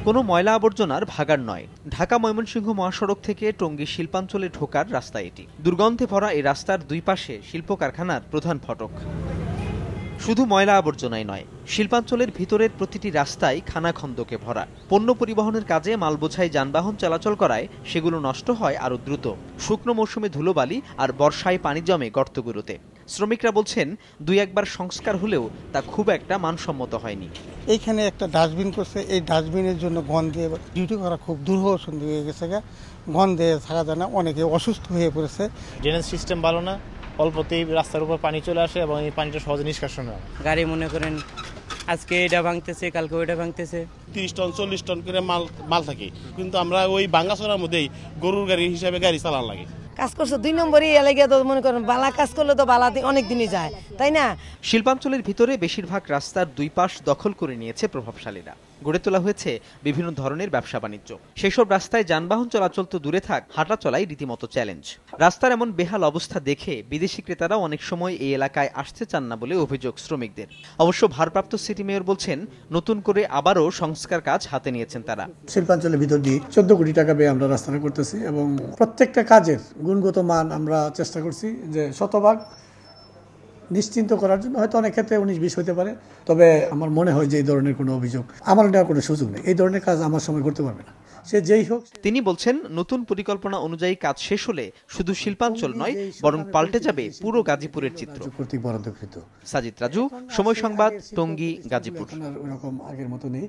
কোনো ময়লা আবর্জনার ভাগাড় নয়। ঢাকা ময়মনসিংহ মহাসড়ক থেকে টঙ্গী শিল্পাঞ্চলে ঢোকার রাস্তা এটি। দুর্গন্ধে ভরা এই রাস্তার দুই পাশে শিল্প কারখানার প্রধান ফটক। শুধু ময়লা আবর্জনাই নয়, শিল্পাঞ্চলের ভিতরের প্রতিটি রাস্তায় খানাখন্দকে ভরা। পণ্য পরিবহনের কাজে মালবোঝাই যানবাহন চলাচল করায় সেগুলো নষ্ট হয় আরও দ্রুত। শুকনো মৌসুমে ধুলোবালি আর বর্ষায় পানি জমে গর্তগুলোতে। শ্রমিকরা বলছেন, দুই একবার সংস্কার হলেও তা খুব একটা মানসম্মত হয়নি। এইখানে একটা ডাস্টবিন করছে, এই ডাস্টবিনের জন্য গন্ধে ডিউটি করা খুব দুর্বল হয়ে গেছে। গন্ধে থাকা যায় না, অনেকে অসুস্থ হয়ে পড়েছে। ড্রেনেজ সিস্টেম ভালো না, অল্পতেই রাস্তার উপর পানি চলে আসে এবং এই পানিটা সহজে নিষ্কাশন হয়। গাড়ি মনে করেন আজকে এটা ভাঙতেছে, কালকে ওইটা ভাঙতেছে। 30 টন 40 টন করে মাল থাকে, কিন্তু আমরা ওই ভাঙাচোরার মধ্যেই গরুর গাড়ি হিসাবে গাড়ি চালান লাগে। কাজ করছে 2 নম্বরই এলাকা, তো মনে করেন বালা কাজ করলে তো বালা অনেক দিনই যায়, তাই না? শিল্পাঞ্চলের ভিতরে বেশিরভাগ রাস্তার দুই পাশ দখল করে নিয়েছে প্রভাবশালীরা। গড়ে তোলা হয়েছে বিভিন্ন ধরনের ব্যবসা বাণিজ্য। সেসব রাস্তায় যানবাহন চলাচল তো দূরে থাক, হাঁটা চলাই রীতিমতো চ্যালেঞ্জ। রাস্তার এমন বেহাল অবস্থা দেখে বিদেশি ক্রেতারাও অনেক সময় এই এলাকায় আসতে চান না বলে অভিযোগ শ্রমিকদের। অবশ্য ভারপ্রাপ্ত সিটি মেয়র বলছেন, নতুন করে আবারও সংস্কার কাজ হাতে নিয়েছেন তারা। শিল্পাঞ্চলের ভিতর দিয়ে 14 কোটি টাকা ব্যয়ে আমরা রাস্তাটা করতেছি এবং প্রত্যেকটা কাজের গুণগত মান আমরা চেষ্টা করছি যে শতভাগ নিশ্চিন্ত করার জন্য। হয়তো অনেক ক্ষেত্রে 19-20 হতে পারে, তবে আমার মনে হয় যে এই ধরনের কোনো অভিযোগ আমার নেওয়ার কোনো সুযোগ নেই। এই ধরনের কাজ আমার সময় করতে পারবে না, সে যেই হোক। তিনি বলছেন, নতুন পরিকল্পনা অনুযায়ী কাজ শেষ হলে শুধু শিল্পাঞ্চল নয়, বরং পাল্টে যাবে পুরো গাজীপুরের চিত্র। বরাদ্দকৃত। সাজিদ রাজু, সময় সংবাদ, টঙ্গী, গাজীপুর। ওরকম আগের মতো নেই।